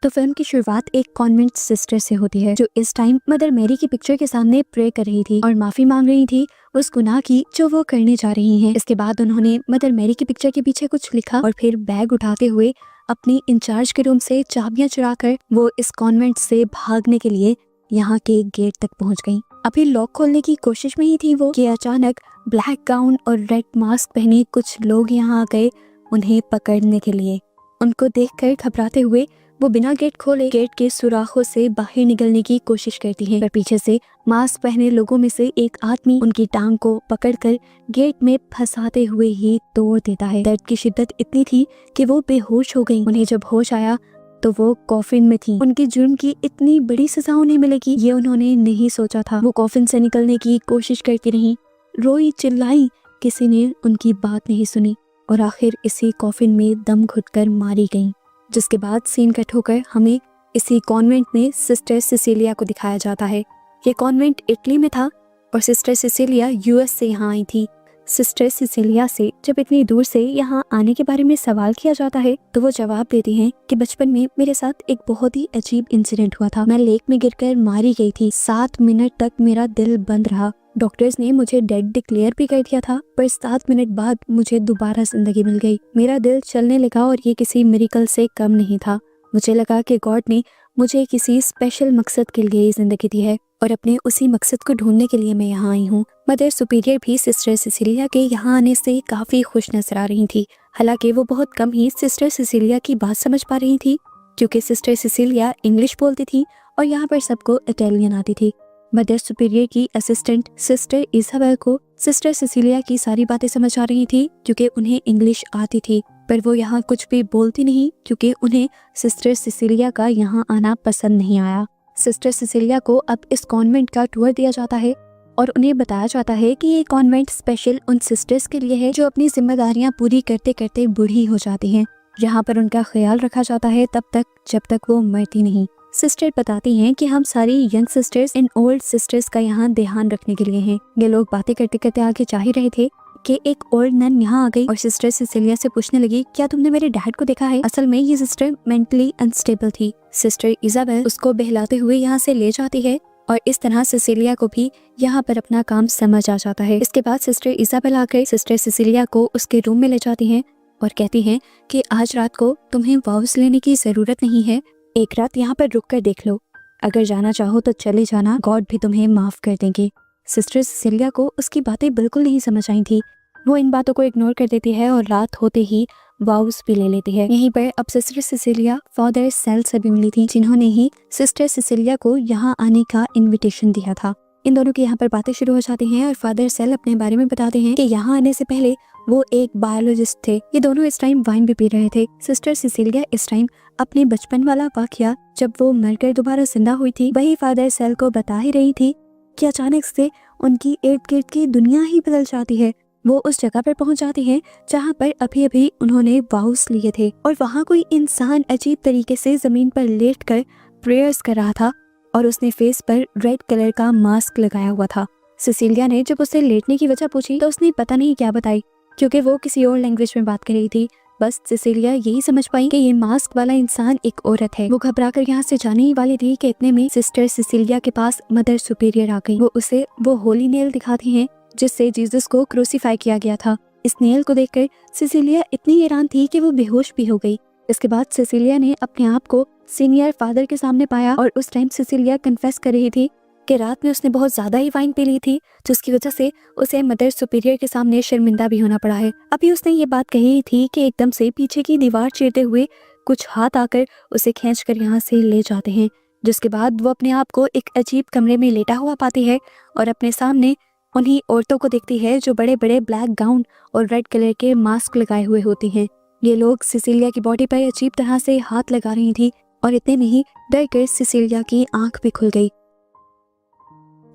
तो फिल्म की शुरुआत एक कॉन्वेंट सिस्टर से होती है जो इस टाइम मदर मैरी की पिक्चर के सामने प्रे कर रही थी और माफी मांग रही थी उस गुनाह की जो वो करने जा रही हैं। इसके बाद उन्होंने मदर मैरी की पिक्चर के पीछे कुछ लिखा और फिर बैग उठाते हुए अपनी इंचार्ज के रूम से चाबियां चुराकर वो इस कॉन्वेंट से भागने के लिए यहाँ के गेट तक पहुँच गयी। अभी लॉक खोलने की कोशिश में ही थी वो कि अचानक ब्लैक गाउन और रेड मास्क पहने कुछ लोग यहाँ आ गए उन्हें पकड़ने के लिए। उनको देखकर घबराते हुए वो बिना गेट खोले गेट के सुराखों से बाहर निकलने की कोशिश करती है, पर पीछे से मास्क पहने लोगों में से एक आदमी उनकी टांग को पकड़कर गेट में फंसाते हुए ही तोड़ देता है। दर्द की शिद्दत इतनी थी कि वो बेहोश हो गई। उन्हें जब होश आया तो वो कॉफिन में थी। उनके जुर्म की इतनी बड़ी सजा उन्हें मिलेगी ये उन्होंने नहीं सोचा था। वो कॉफिन से निकलने की कोशिश करती रही, रोई चिल्लाई, किसी ने उनकी बात नहीं सुनी और आखिर इसी कॉफिन में दम घुटकर मारी गईं। जिसके बाद सीन कट होकर हमें इसी कॉन्वेंट में सिस्टर सिसिलिया को दिखाया जाता है। ये कॉन्वेंट इटली में था और सिस्टर सिसिलिया यूएस से यहाँ आई थी। सिस्टर सिसिलिया से जब इतनी दूर से यहाँ आने के बारे में सवाल किया जाता है तो वो जवाब देती हैं कि बचपन में मेरे साथ एक बहुत ही अजीब इंसिडेंट हुआ था। मैं लेक में गिरकर मारी गई थी। 7 मिनट तक मेरा दिल बंद रहा। डॉक्टर्स ने मुझे डेड डिक्लेयर भी कर दिया था, पर 7 मिनट बाद मुझे दोबारा जिंदगी मिल गई। मेरा दिल चलने लगा और ये किसी मिरेकल से कम नहीं था। मुझे लगा कि गॉड ने मुझे किसी स्पेशल मकसद के लिए जिंदगी दी है और अपने उसी मकसद को ढूंढने के लिए मैं यहाँ आई हूँ। मदर सुपीरियर भी सिस्टर सिसिलिया के यहाँ आने से काफी खुश नजर आ रही थी। हालांकि वो बहुत कम ही सिस्टर सिसिलिया की बात समझ पा रही थी क्योंकि सिस्टर सिसिलिया इंग्लिश बोलती थी और यहाँ पर सबको इटालियन आती थी। मदर सुपीरियर की असिस्टेंट सिस्टर इजाबेल को सिस्टर सिसिलिया की सारी बातें समझ आ रही थी क्योंकि उन्हें इंग्लिश आती थी, पर वो यहाँ कुछ भी बोलती नहीं क्योंकि उन्हें सिस्टर सिसिलिया का यहाँ आना पसंद नहीं आया। सिस्टर सिसिलिया को अब इस कॉन्वेंट का टूर दिया जाता है और उन्हें बताया जाता है कि ये कॉन्वेंट स्पेशल उन सिस्टर्स के लिए है जो अपनी जिम्मेदारियां पूरी करते करते बूढ़ी हो जाती हैं। यहाँ पर उनका ख्याल रखा जाता है तब तक जब तक वो मरती नहीं। सिस्टर बताती हैं कि हम सारी young sisters in old sisters का यहाँ ध्यान रखने के लिए हैं। ये लोग बातें करते करते आगे जा ही रहे थे कि एक ओल्ड नन यहाँ आ गई और सिस्टर सिसिलिया से पूछने लगी, क्या तुमने मेरे डैड को देखा है? असल में ये सिस्टर मेंटली अनस्टेबल थी। सिस्टर इजाबेल उसको बहलाते हुए यहाँ से ले जाती है और इस तरह सिसिलिया को भी यहाँ पर अपना काम समझ आ जाता है। इसके बाद सिस्टर इजाबेल आकर सिस्टर सिसिलिया को उसके रूम में ले जाती हैं और कहती हैं कि आज रात को तुम्हें वाउस लेने की जरूरत नहीं है, एक रात यहाँ पर रुक कर देख लो, अगर जाना चाहो तो चले जाना, गॉड भी तुम्हें माफ कर देंगे। सिस्टर सिसिलिया को उसकी बातें बिल्कुल नहीं समझ आई थी। वो इन बातों को इग्नोर कर देती है और रात होते ही वाउस भी ले लेती है। यहीं पर अब सिस्टर सिसिलिया फादर सेल से भी मिली थी जिन्होंने ही सिस्टर सिसिलिया को यहाँ आने का इन्विटेशन दिया था। इन दोनों की यहाँ पर बातें शुरू हो जाती हैं और फादर सेल अपने बारे में बताते हैं कि यहाँ आने से पहले वो एक बायोलॉजिस्ट थे। ये दोनों इस टाइम वाइन भी पी रहे थे। सिस्टर सिसिलिया इस टाइम अपने बचपन वाला वाकया जब वो मरकर दोबारा जिंदा हुई थी वही फादर सेल को बता ही रही थी कि अचानक से उनकी इर्द गिर्द की दुनिया ही बदल जाती है। वो उस जगह पर पहुंच जाती है जहाँ पर अभी अभी उन्होंने वाउस लिए थे और वहाँ कोई इंसान अजीब तरीके से जमीन पर लेटकर प्रेयर्स कर रहा था और उसने फेस पर रेड कलर का मास्क लगाया हुआ था। सिसिलिया ने जब उसे लेटने की वजह पूछी तो उसने पता नहीं क्या बताई क्योंकि वो किसी और लैंग्वेज में बात कर रही थी। बस सिसिलिया यही समझ पाई कि ये मास्क वाला इंसान एक औरत है। वो घबराकर यहाँ से जाने ही वाली थी कि इतने में सिस्टर सिसिलिया के पास मदर सुपीरियर आ गई। वो उसे वो होली नेल दिखाती हैं जिससे जीसस को क्रूसीफाई किया गया था। इस नेल को देखकर सिसिलिया इतनी हैरान थी कि वो बेहोश भी हो गई। इसके बाद सिसिलिया ने अपने आप को सीनियर फादर के सामने पाया और उस टाइम सिसिलिया कन्फेस कर रही थी कि रात में उसने बहुत ज्यादा ही वाइन पी ली थी जिसकी वजह से उसे मदर सुपीरियर के सामने शर्मिंदा भी होना पड़ा है। अभी उसने ये बात कही थी कि एकदम से पीछे की दीवार चीरते हुए कुछ हाथ आकर उसे खींचकर यहाँ से ले जाते हैं, जिसके बाद वो अपने आप को एक अजीब कमरे में लेटा हुआ पाती है और अपने सामने उन्हीं औरतों को देखती है जो बड़े बड़े ब्लैक गाउन और रेड कलर के मास्क लगाए हुए होती हैं। ये लोग सिसिलिया की बॉडी पर अजीब तरह से हाथ लगा रही थी और इतने में ही डर कर सिसिलिया की आंख भी खुल गई।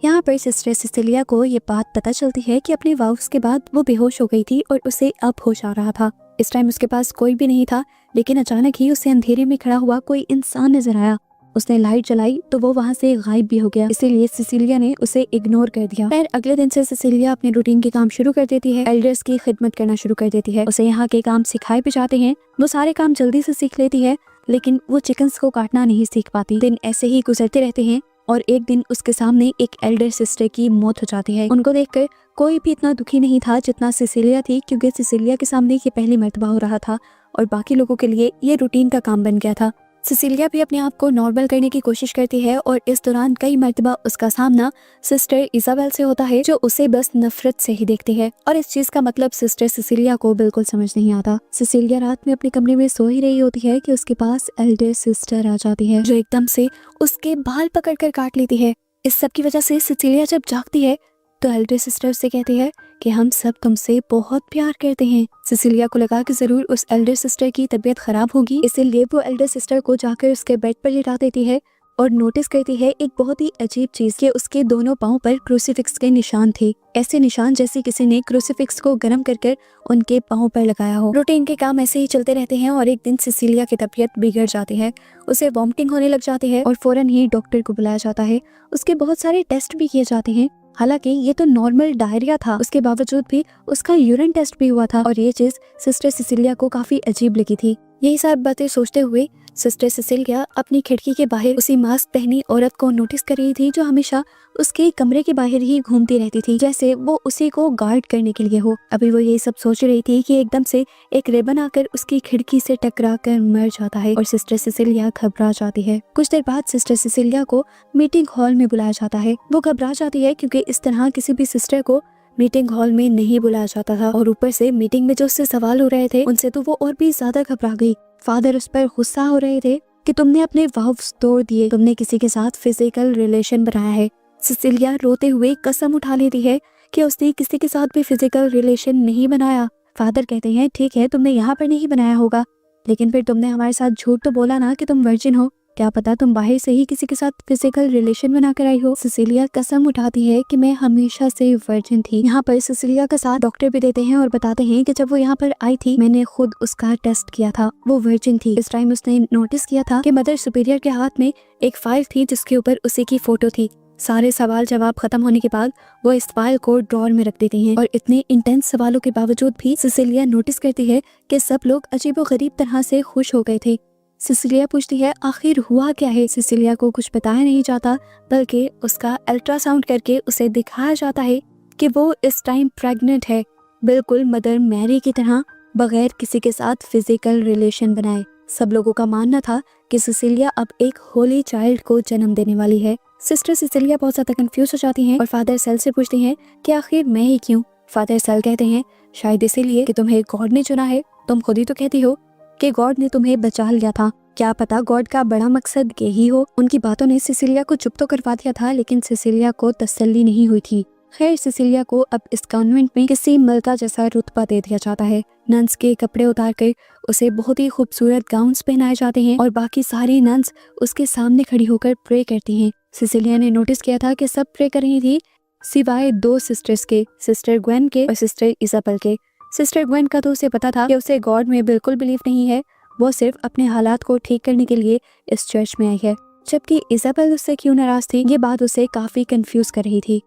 यहाँ पर सिस्टर सिसिलिया को ये बात पता चलती है कि अपने वाउस के बाद वो बेहोश हो गई थी और उसे अब होश आ रहा था। इस टाइम उसके पास कोई भी नहीं था, लेकिन अचानक ही उसे अंधेरे में खड़ा हुआ कोई इंसान नजर आया। उसने लाइट जलाई तो वो वहाँ से गायब भी हो गया, इसीलिए सिसिलिया ने उसे इग्नोर कर दिया। फिर अगले दिन से सिसिलिया अपने रूटीन के काम शुरू कर देती है, एल्डर्स की खिदमत करना शुरू कर देती है। उसे यहाँ के काम सिखाए भी जाते हैं, वो सारे काम जल्दी से सीख लेती है, लेकिन वो चिकन्स को काटना नहीं सीख पाती। दिन ऐसे ही गुजरते रहते हैं और एक दिन उसके सामने एक एल्डर सिस्टर की मौत हो जाती है। उनको देखकर कोई भी इतना दुखी नहीं था जितना सिसिलिया थी, क्योंकि सिसिलिया के सामने ये पहली मर्तबा हो रहा था और बाकी लोगों के लिए ये रूटीन का काम बन गया था। सिसिलिया भी अपने आप को नॉर्मल करने की कोशिश करती है और इस दौरान कई मर्तबा उसका सामना सिस्टर इजाबेल से होता है, जो उसे बस नफरत से ही देखती है और इस चीज का मतलब सिस्टर सिसिलिया को बिल्कुल समझ नहीं आता। सिसिलिया रात में अपने कमरे में सो ही रही होती है कि उसके पास एल्डर सिस्टर आ जाती है, जो एकदम से उसके बाल पकड़कर काट लेती है। इस सब की वजह से सिसिलिया जब जागती है तो एल्डर सिस्टर उससे कहती है कि हम सब तुमसे बहुत प्यार करते हैं। सिसिलिया को लगा कि जरूर उस एल्डर सिस्टर की तबीयत खराब होगी, इसीलिए वो एल्डर सिस्टर को जाकर उसके बेड पर लिटा देती है और नोटिस करती है एक बहुत ही अजीब चीज कि उसके दोनों पाँव पर क्रूसीफिक्स के निशान थे। ऐसे निशान जैसे किसी ने क्रूसीफिक्स को गर्म कर उनके पाँव पर लगाया हो। रूटीन के काम ऐसे ही चलते रहते हैं और एक दिन सिसिलिया की तबीयत बिगड़ जाती है, उसे वॉमिटिंग होने लग जाती है और फौरन ही डॉक्टर को बुलाया जाता है। उसके बहुत सारे टेस्ट भी किए जाते हैं, हालांकि ये तो नॉर्मल डायरिया था, उसके बावजूद भी उसका यूरिन टेस्ट भी हुआ था और ये चीज सिस्टर सिसिलिया को काफी अजीब लगी थी। यही सब बातें सोचते हुए सिस्टर सिसिलिया अपनी खिड़की के बाहर उसी मास्क पहनी औरत को नोटिस कर रही थी, जो हमेशा उसके कमरे के बाहर ही घूमती रहती थी, जैसे वो उसी को गार्ड करने के लिए हो। अभी वो यही सब सोच रही थी कि एकदम से एक रेबन आकर उसकी खिड़की से टकरा कर मर जाता है और सिस्टर सिसिलिया घबरा जाती है। कुछ देर बाद सिस्टर सिसिलिया को मीटिंग हॉल में बुलाया जाता है। वो घबरा जाती है क्योंकि इस तरह किसी भी सिस्टर को मीटिंग हॉल में नहीं बुलाया जाता था और ऊपर से मीटिंग में जो उससे सवाल हो रहे थे उनसे तो वो और भी ज्यादा घबरा गई। फादर उस पर गुस्सा हो रहे थे कि तुमने अपने वाव्स तोड़ दिए, तुमने किसी के साथ फिजिकल रिलेशन बनाया है। सिसिलिया रोते हुए कसम उठा लेती है कि उसने किसी के साथ भी फिजिकल रिलेशन नहीं बनाया। फादर कहते हैं ठीक है, तुमने यहाँ पर नहीं बनाया होगा, लेकिन फिर तुमने हमारे साथ झूठ तो बोला ना कि तुम वर्जिन हो, क्या पता तुम बाहर से ही किसी के साथ फिजिकल रिलेशन बनाकर आई हो। सिसिलिया कसम उठाती है कि मैं हमेशा से वर्जिन थी। यहाँ पर सिसिलिया का साथ डॉक्टर भी देते हैं और बताते हैं कि जब वो यहाँ पर आई थी मैंने खुद उसका टेस्ट किया था, वो वर्जिन थी। इस टाइम उसने नोटिस किया था कि मदर सुपीरियर के हाथ में एक फाइल थी जिसके ऊपर उसी की फोटो थी। सारे सवाल जवाब खत्म होने के बाद वो इस फाइल को ड्रॉर में रख देती हैं और इतने इंटेंस सवालों के बावजूद भी सिसिलिया नोटिस करती है कि सब लोग अजीबोगरीब तरह से खुश हो गए थे। सिसिलिया पूछती है आखिर हुआ क्या है। सिसिलिया को कुछ बताया नहीं जाता, बल्कि उसका अल्ट्रासाउंड करके उसे दिखाया जाता है कि वो इस टाइम प्रेग्नेंट है, बिल्कुल मदर मैरी की तरह, बगैर किसी के साथ फिजिकल रिलेशन बनाए। सब लोगों का मानना था कि सिसिलिया अब एक होली चाइल्ड को जन्म देने वाली है। सिस्टर सिसिलिया बहुत ज्यादा कंफ्यूज हो जाती हैं और फादर सेल से पूछती हैं कि आखिर मैं ही क्यों। फादर सेल कहते हैं शायद इसीलिए कि तुम्हें गॉड ने चुना है, तुम खुद ही तो कहती हो कि गॉड ने तुम्हें बचा लिया था, क्या पता गॉड का बड़ा मकसद यही हो। उनकी बातों ने सिसिलिया को चुप तो करवा दिया था, लेकिन सिसिलिया को तसल्ली नहीं हुई थी। खैर सिसिलिया को अब इस कॉन्वेंट में किसी मलका जैसा रुतबा दे दिया जाता है। नन्स के कपड़े उतार कर उसे बहुत ही खूबसूरत गाउन्स पहनाए जाते हैं और बाकी सारी नन्स उसके सामने खड़ी होकर प्रे करती हैं। सिसिलिया ने नोटिस किया था कि सब प्रे कर रही थी सिवाय दो सिस्टर्स के, सिस्टर ग्वेन के और सिस्टर इजाबेल के। सिस्टर ग्वेन का तो उसे पता था कि उसे गॉड में बिल्कुल बिलीव नहीं है, वो सिर्फ अपने हालात को ठीक करने के लिए इस चर्च में आई है। जबकि इजाबेल उससे क्यों नाराज थी, ये बात उसे काफी कंफ्यूज कर रही थी।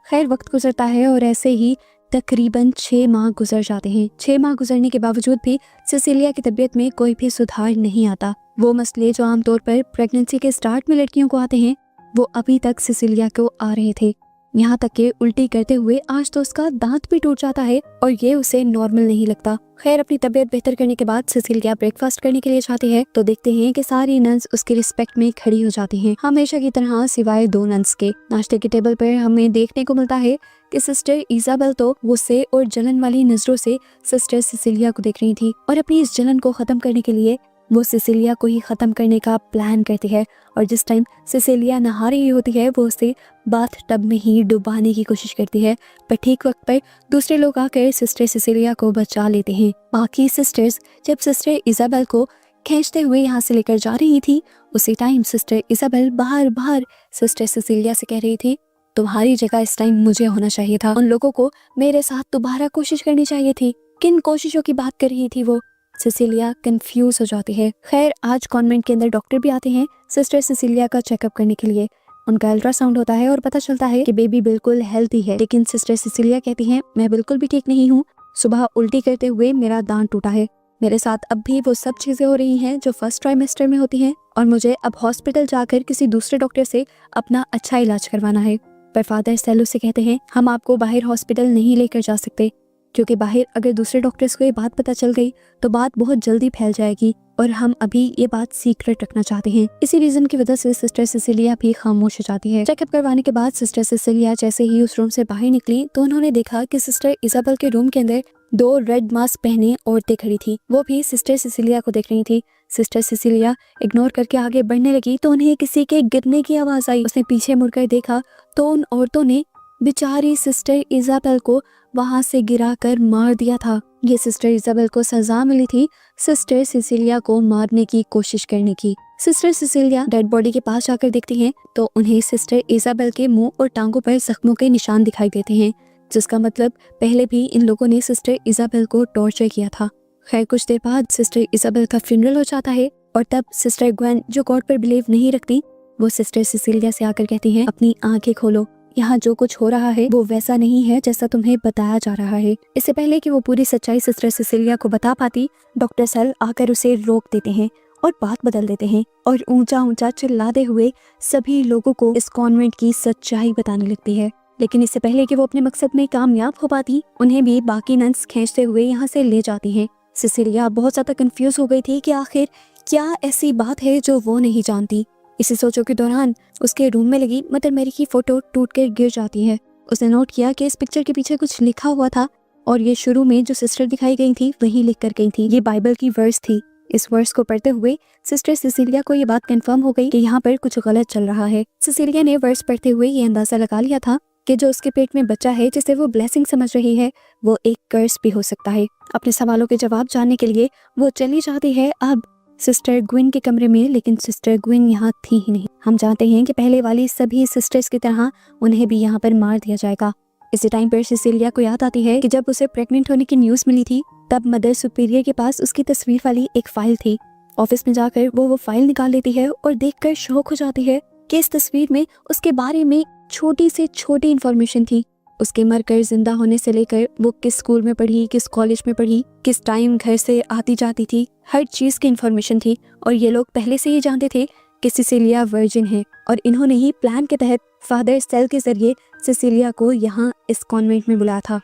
खैर वक्त गुजरता है और ऐसे ही तकरीबन 6 माह गुजर जाते हैं। 6 माह गुजरने के बावजूद भी सिसिलिया की तबीयत में कोई भी सुधार नहीं आता। वो मसले जो आमतौर पर प्रेगनेंसी के स्टार्ट में लड़कियों को आते हैं, वो अभी तक सिसिलिया को आ रहे थे। यहाँ तक कि उल्टी करते हुए आज तो उसका दांत भी टूट जाता है और ये उसे नॉर्मल नहीं लगता। खैर अपनी तबीयत बेहतर करने के बाद सिसिलिया ब्रेकफास्ट करने के लिए जाती है तो देखते हैं कि सारी नन्स उसके रिस्पेक्ट में खड़ी हो जाती हैं, हमेशा की तरह सिवाय 2 नन्स के। नाश्ते के टेबल पर हमें देखने को मिलता है कि सिस्टर इजाबेल तो गुस्से और जलन वाली नजरों से सिस्टर सिसिलिया को देख रही थी और अपनी इस जलन को खत्म करने के लिए वो सिसिलिया को ही खत्म करने का प्लान करती है और जिस टाइम सिसिलिया नहा रही होती है वो उसे बाथ टब में ही डुबाने की कोशिश करती है, पर ठीक वक्त पर दूसरे लोग आकर सिस्टर सिसिलिया को बचा लेते हैं। बाकी सिस्टर्स जब सिस्टर इजाबेल को खींचते हुए यहाँ से लेकर जा रही थी, उसी टाइम सिस्टर इजाबेल बाहर सिस्टर सिसिलिया से कह रही थी तुम्हारी जगह इस टाइम मुझे होना चाहिए था, उन लोगों को मेरे साथ दोबारा कोशिश करनी चाहिए थी। किन कोशिशों की बात कर रही थी वो? सिसिलिया कंफ्यूज हो जाती है। खैर आज कॉन्वेंट के अंदर डॉक्टर भी आते हैं सिस्टर सिसिलिया का चेकअप करने के लिए। उनका अल्ट्रासाउंड होता है और पता चलता है कि बेबी बिल्कुल हेल्थी है, लेकिन सिस्टर सिसिलिया कहती हैं मैं बिल्कुल भी ठीक नहीं हूँ, सुबह उल्टी करते हुए मेरा दांत टूटा है। मेरे साथ अब भी वो सब चीज़ें हो रही हैं जो फर्स्ट ट्राइमेस्टर में होती हैं और मुझे अब हॉस्पिटल जाकर किसी दूसरे डॉक्टर से अपना अच्छा इलाज करवाना है। पर फादर सेल उससे कहते हैं हम आपको बाहर हॉस्पिटल नहीं लेकर जा सकते, क्योंकि बाहर अगर दूसरे डॉक्टर्स को ये बात पता चल गई तो बात बहुत जल्दी फैल जाएगी और हम अभी ये बात सीक्रेट रखना चाहते हैं। इसी रीजन की वजह से सिस्टर सिसिलिया भी खामोश हो जाती है। चेकअप करवाने के बाद सिस्टर सिसिलिया जैसे ही उस रूम से बाहर निकली तो उन्होंने देखा कि सिस्टर इजाबेल के रूम के अंदर 2 रेड मास्क पहने औरतें खड़ी थी। वो भी सिस्टर सिसिलिया को देख रही थी। सिस्टर सिसिलिया इग्नोर करके आगे बढ़ने लगी तो उन्हें किसी के गिरने की आवाज आई। उसने पीछे मुड़कर देखा तो उन औरतों ने बेचारी सिस्टर इजाबेल को वहां से गिराकर मार दिया था। ये सिस्टर इजाबेल को सजा मिली थी सिस्टर सिसिलिया को मारने की कोशिश करने की। सिस्टर सिसिलिया डेड बॉडी के पास जाकर देखती हैं तो उन्हें सिस्टर इजाबेल के मुंह और टांगों पर जख्मों के निशान दिखाई देते हैं, जिसका मतलब पहले भी इन लोगों ने सिस्टर इजाबेल को टॉर्चर किया था। खैर कुछ देर बाद सिस्टर इजाबेल का फ्यूनरल हो जाता है और तब सिस्टर ग्वेन, जो गॉड पर बिलीव नहीं रखती, वो सिस्टर सिसिलिया से आकर कहती हैं अपनी आंखें खोलो, यहाँ जो कुछ हो रहा है वो वैसा नहीं है जैसा तुम्हें बताया जा रहा है। इससे पहले कि वो पूरी सच्चाई सिस्टर सिसिलिया को बता पाती, डॉक्टर सेल आकर उसे रोक देते हैं और बात बदल देते हैं और ऊंचा ऊंचा चिल्लाते हुए सभी लोगों को इस कॉन्वेंट की सच्चाई बताने लगती है। लेकिन इससे पहले कि वो अपने मकसद में कामयाब हो पाती, उन्हें भी बाकी नन्स खींचते हुए यहाँ से ले जाती हैं। सिसिलिया बहुत ज्यादा कंफ्यूज हो गई थी कि आखिर क्या ऐसी बात है जो वो नहीं जानती। इसी सोचों के दौरान उसके रूम में लगी मदर मैरी की फोटो टूटकर गिर जाती है। उसने नोट किया कि इस पिक्चर के पीछे कुछ लिखा हुआ था और ये शुरू में जो सिस्टर दिखाई गई थी वही लिख कर गई थी। ये बाइबल की वर्स थी। इस वर्स को पढ़ते हुए सिस्टर सिसिलिया को ये बात कंफर्म हो गई कि यहाँ पर कुछ गलत चल रहा है। सिसिलिया ने वर्स पढ़ते हुए ये अंदाजा लगा लिया था कि जो उसके पेट में बच्चा है जिसे वो ब्लेसिंग समझ रही है वो एक कर्स भी हो सकता है। अपने सवालों के जवाब जानने के लिए वो चली जाती है अब सिस्टर ग्विन के कमरे में, लेकिन सिस्टर ग्विन यहाँ थी ही नहीं। हम जानते हैं कि पहले वाली सभी सिस्टर्स की तरह उन्हें भी यहाँ पर मार दिया जाएगा। इसी टाइम पर सिसिलिया को याद आती है कि जब उसे प्रेग्नेंट होने की न्यूज़ मिली थी तब मदर सुपीरियर के पास उसकी तस्वीर वाली एक फाइल थी। ऑफिस में जाकर वो फाइल निकाल लेती है और देखकर शॉक हो जाती है कि इस तस्वीर में उसके बारे में छोटी से छोटी इन्फॉर्मेशन थी। उसके मरकर जिंदा होने से लेकर वो किस स्कूल में पढ़ी, किस कॉलेज में पढ़ी, किस टाइम घर से आती जाती थी, हर चीज़ की इन्फॉर्मेशन थी। और ये लोग पहले से ही जानते थे कि सिसिलिया वर्जिन है और इन्होंने ही प्लान के तहत फादर सेल के जरिए सिसिलिया को यहाँ इस कॉन्वेंट में बुलाया था।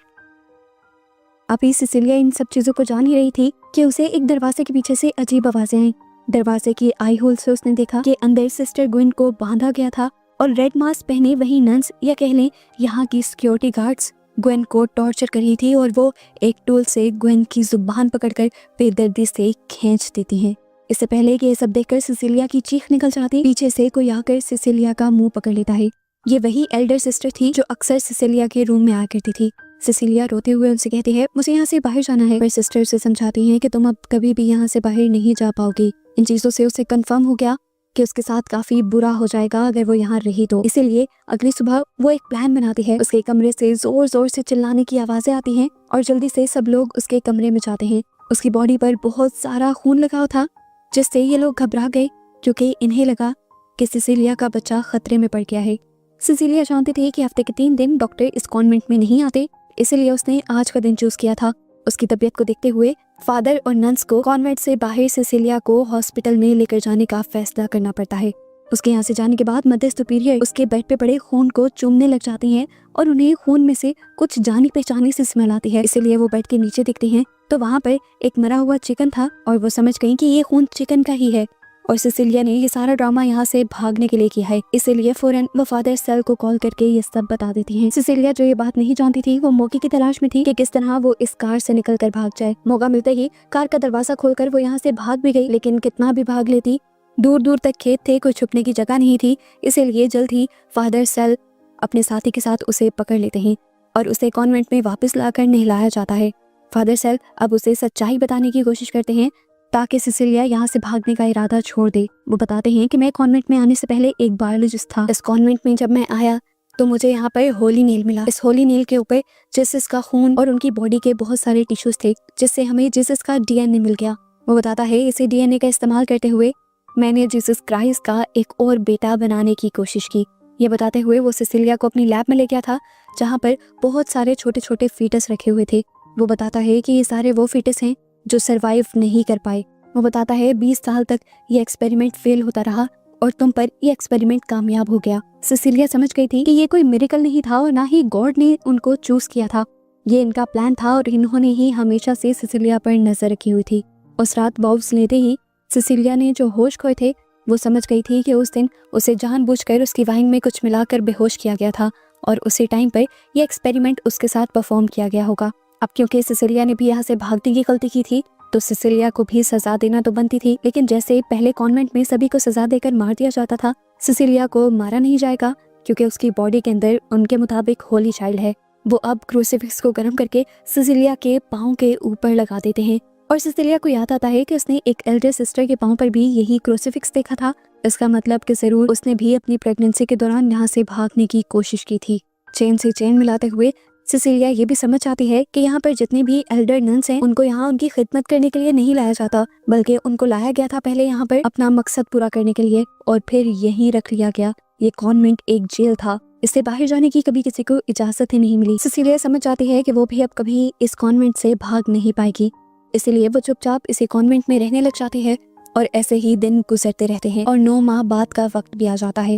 अभी सिसिलिया इन सब चीज़ों को जान ही रही थी कि उसे एक दरवाजे के पीछे से अजीब आवाज़ें आई। दरवाजे की आई होल से उसने देखा कि अंदर सिस्टर ग्विन को बांधा गया था और रेड मास्क पहने वही नन्स या कह लें यहाँ की सिक्योरिटी गार्ड्स ग्वेन को टॉर्चर कर रही थी और वो एक टूल से ग्वेन की जुबान पकड़कर बेदर्दी से खींच देती हैं। इससे पहले कि ये सब देखकर सिसिलिया की चीख निकल जाती, पीछे से कोई आकर सिसिलिया का मुंह पकड़ लेता है। ये वही एल्डर सिस्टर थी जो अक्सर सिसिलिया के रूम में आया करती थी। सिसिलिया रोते हुए उनसे कहती है मुझे यहाँ से बाहर जाना है, पर सिस्टर उसे समझाती हैं कि तुम अब कभी भी यहाँ से बाहर नहीं जा पाओगी। इन चीजों से उसे कंफर्म हो गया कि उसके साथ काफी बुरा हो जाएगा अगर वो यहाँ रही तो। इसीलिए अगली सुबह वो एक प्लान बनाती है। उसके कमरे से जोर जोर से चिल्लाने की आवाजें आती हैं और जल्दी से सब लोग उसके कमरे में जाते हैं। उसकी बॉडी पर बहुत सारा खून लगा हुआ था, जिससे ये लोग घबरा गए क्योंकि इन्हें लगा कि सिसिलिया का बच्चा खतरे में पड़ गया है। सिसिलिया जानती थी कि हफ्ते के 3 दिन डॉक्टर इस कॉन्वेंट में नहीं आते, इसलिए उसने आज का दिन चूज किया था। उसकी तबीयत को देखते हुए फादर और नन्स को कॉन्वेंट से बाहर सिसिलिया को हॉस्पिटल में लेकर जाने का फैसला करना पड़ता है। उसके यहाँ से जाने के बाद मदर सुपीरियर उसके बेड पे पड़े खून को चूमने लग जाती हैं और उन्हें खून में से कुछ जानी पहचानी सी स्मेल आती है। इसलिए वो बेड के नीचे देखती हैं तो वहाँ पर एक मरा हुआ चिकन था और वो समझ गई कि ये खून चिकन का ही है और सिसिलिया ने ये सारा ड्रामा यहाँ से भागने के लिए किया है। इसीलिए फौरन वो फादर सेल को कॉल करके ये सब बता देती हैं। सिसिलिया जो ये बात नहीं जानती थी वो मौके की तलाश में थी कि किस तरह वो इस कार से निकल कर भाग जाए। मौका मिलते ही कार का दरवाजा खोलकर वो यहाँ से भाग भी गई, लेकिन कितना भी भाग लेती दूर दूर तक खेत थे, कोई छुपने की जगह नहीं थी। इसीलिए जल्द ही फादर सेल अपने साथी के साथ उसे पकड़ लेते हैं और उसे कॉन्वेंट में वापस लाकर नहलाया जाता है। फादर सेल अब उसे सच्चाई बताने की कोशिश करते हैं ताकि सिसिलिया यहाँ से भागने का इरादा छोड़ दे। वो बताते हैं कि मैं कॉन्वेंट में आने से पहले एक बायोलॉजिस्ट था। इस कॉन्वेंट में जब मैं आया तो मुझे यहाँ पर होली नेल मिला। इस होली नेल के ऊपर जीसस का खून और उनकी बॉडी के बहुत सारे टिश्यूज थे, जिससे हमें जीसस का डीएनए मिल गया। वो बताता है इसे डीएनए का इस्तेमाल करते हुए मैंने जीसस क्राइस्ट का एक और बेटा बनाने की कोशिश की। ये बताते हुए वो सिसिलिया को अपनी लैब में ले गया था जहाँ पर बहुत सारे छोटे छोटे फीटस रखे हुए थे। वो बताता है कि ये सारे वो फीटस हैं जो सरवाइव नहीं कर पाए। वो बताता है 20 साल तक ये एक्सपेरिमेंट फेल होता रहा और तुम पर ये एक्सपेरिमेंट कामयाब हो गया। सिसिलिया समझ गई थी कि ये कोई मिरेकल नहीं था और ना ही गॉड ने उनको चूज किया था, ये इनका प्लान था और इन्होंने ही हमेशा से सिसिलिया पर नजर रखी हुई थी। उस रात बॉब्स लेते ही सिसिलिया ने जो होश खोए थे वो समझ गई थी कि उस दिन उसे जानबूझकर उसकी वाइन में कुछ मिलाकर बेहोश किया गया था और उसी टाइम पर यह एक्सपेरिमेंट उसके साथ परफॉर्म किया गया होगा। अब क्योंकि सिसिलिया ने भी यहाँ से भागने की गलती की थी तो सिसिलिया को भी सजा देना तो बनती थी, लेकिन जैसे पहले कॉन्वेंट में सभी को सजा देकर मार दिया जाता था, सिसिलिया को मारा नहीं जाएगा क्योंकि उसकी बॉडी के अंदर उनके मुताबिक होली चाइल्ड है। वो अब क्रूसीफिक्स को गर्म करके सिसिलिया के पाँव के ऊपर लगा देते हैं और सिसिलिया को याद आता है कि उसने एक एल्डर सिस्टर के पाँव पर भी यही क्रूसीफिक्स देखा था। इसका मतलब कि जरूर उसने भी अपनी प्रेगनेंसी के दौरान यहाँ से भागने की कोशिश की थी। चेन से चेन मिलाते हुए सिसिलिया ये भी समझ आती है कि यहाँ पर जितने भी एल्डर नन्स हैं उनको यहाँ उनकी खिदमत करने के लिए नहीं लाया जाता, बल्कि उनको लाया गया था पहले यहाँ पर अपना मकसद पूरा करने के लिए और फिर यहीं रख लिया गया। ये कॉन्वेंट एक जेल था, इससे बाहर जाने की कभी किसी को इजाजत ही नहीं मिली। सिसिलिया समझ जाती है कि वो भी अब कभी इस कॉन्वेंट से भाग नहीं पाएगी, इसीलिए वो चुपचाप इसी कॉन्वेंट में रहने लग जाती है और ऐसे ही दिन गुजरते रहते हैं और 9 माह बाद का वक्त भी आ जाता है।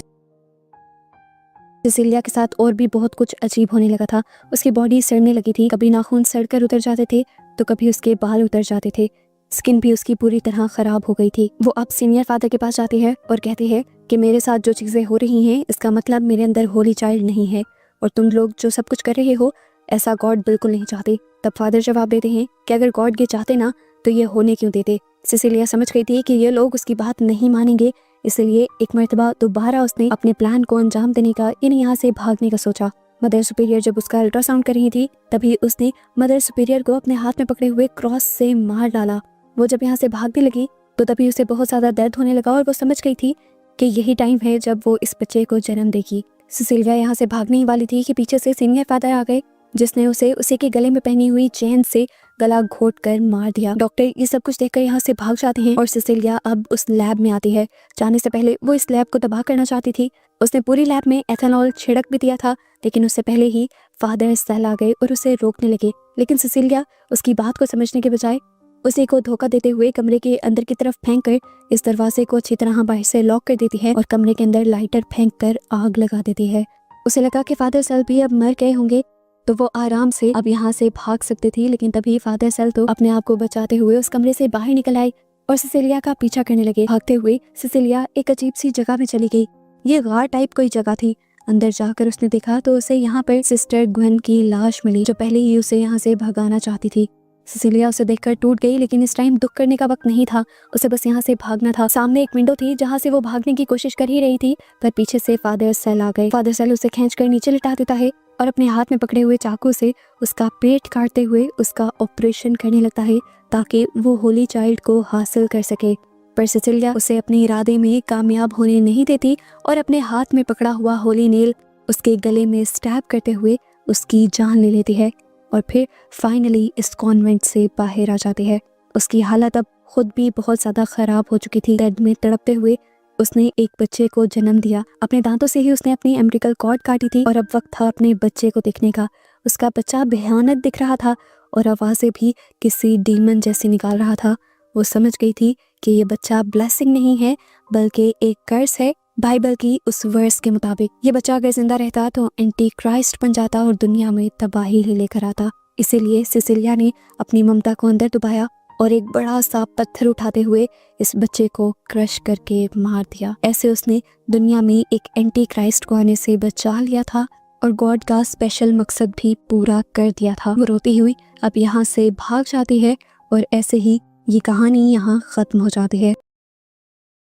सिसिलिया के साथ और भी बहुत कुछ अजीब होने लगा था। उसकी बॉडी सड़ने लगी थी, कभी नाखून सड़कर उतर जाते थे तो कभी उसके बाल उतर जाते थे, स्किन भी उसकी पूरी तरह खराब हो गई थी। वो अब सीनियर फादर के पास जाती है और कहती है कि मेरे साथ जो चीजें हो रही हैं इसका मतलब मेरे अंदर होली चाइल्ड नहीं है और तुम लोग जो सब कुछ कर रहे हो ऐसा गॉड बिल्कुल नहीं चाहते। तब फादर जवाब देते हैं कि अगर गॉड ये चाहते ना तो ये होने क्यों देते। सिसिलिया समझ गई थी कि ये लोग उसकी बात नहीं मानेंगे, इसलिए एक मर्तबा दोबारा उसने अपने प्लान को अंजाम देने का यानी यहाँ से भागने का सोचा। मदर सुपीरियर जब उसका अल्ट्रासाउंड कर रही थी तभी उसने मदर सुपीरियर को अपने हाथ में पकड़े हुए क्रॉस से मार डाला। वो जब यहाँ से भागने लगी तो तभी उसे बहुत ज्यादा दर्द होने लगा और वो समझ गई थी कि यही टाइम है जब वो इस बच्चे को जन्म देगी। सिसिलिया यहाँ से भागने ही वाली थी कि पीछे से सीनियर फादर आ गए जिसने उसे उसी के गले में पहनी हुई चेन से गला घोट कर मार दिया। डॉक्टर ये सब कुछ देखकर यहाँ से भाग जाते हैं और सिसिलिया अब उस लैब में आती है। जाने से पहले वो इस लैब को तबाह करना चाहती थी। उसने पूरी लैब में एथेनॉल छिड़क भी दिया था, लेकिन उससे पहले ही फादर सेल आ गए और उसे रोकने लगे। लेकिन सिसिलिया उसकी बात को समझने के बजाय उसे को धोखा देते हुए कमरे के अंदर की तरफ फेंक कर इस दरवाजे को अच्छी तरह बाहर से लॉक कर देती है और कमरे के अंदर लाइटर फेंक कर आग लगा देती है। उसे लगा कि फादर सेल भी अब मर गए होंगे तो वो आराम से अब यहाँ से भाग सकती थी, लेकिन तभी फादर सेल तो अपने आप को बचाते हुए उस कमरे से बाहर निकल आए और सिसिलिया का पीछा करने लगे। भागते हुए सिसिलिया एक अजीब सी जगह में चली गई। ये गार टाइप कोई जगह थी। अंदर जाकर उसने देखा तो उसे यहाँ पर सिस्टर ग्वेन की लाश मिली जो पहले ही उसे यहाँ से भगाना चाहती थी। सिसिलिया उसे देखकर टूट गई, लेकिन इस टाइम दुख करने का वक्त नहीं था, उसे बस यहाँ से भागना था। सामने एक विंडो थी जहाँ से वो भागने की कोशिश कर ही रही थी, पर पीछे से फादर सेल आ गए। फादर सेल उसे खींचकर नीचे लिटा देता है और अपने हाथ में पकड़े हुए चाकू से उसका पेट काटते हुए उसका ऑपरेशन करने लगता है ताकि वो होली चाइल्ड को हासिल कर सके। पर सिसिलिया उसे अपने इरादे में कामयाब होने नहीं देती और अपने हाथ में पकड़ा हुआ होली नेल उसके गले में स्टैब करते हुए उसकी जान ले लेती है और फिर फाइनली इस कॉन्वेंट से बाहर आ जाती है। उसकी हालत अब खुद भी बहुत ज़्यादा ख़राब हो चुकी थी। दर्द में तड़पते हुए उसने एक बच्चे को जन्म दिया। अपने दांतों से ही उसने अपनी एम्ब्रिकल कॉर्ड काटी थी और अब वक्त था अपने बच्चे को देखने का। उसका बच्चा भयानक दिख रहा था और आवाज़ें भी किसी डीमन जैसी निकाल रहा था। वो समझ गई थी कि ये बच्चा ब्लेसिंग नहीं है बल्कि एक कर्स है। बाइबल की उस वर्स के मुताबिक ये बच्चा अगर जिंदा रहता तो एंटी क्राइस्ट बन जाता और दुनिया में तबाही ही लेकर आता। इसीलिए सिसिलिया ने अपनी ममता को अंदर दबाया और एक बड़ा सा पत्थर उठाते हुए इस बच्चे को क्रश करके मार दिया। ऐसे उसने दुनिया में एक एंटी क्राइस्ट को आने से बचा लिया था और गॉड का स्पेशल मकसद भी पूरा कर दिया था। वो रोती हुई अब यहाँ से भाग जाती है और ऐसे ही ये कहानी यहाँ खत्म हो जाती है।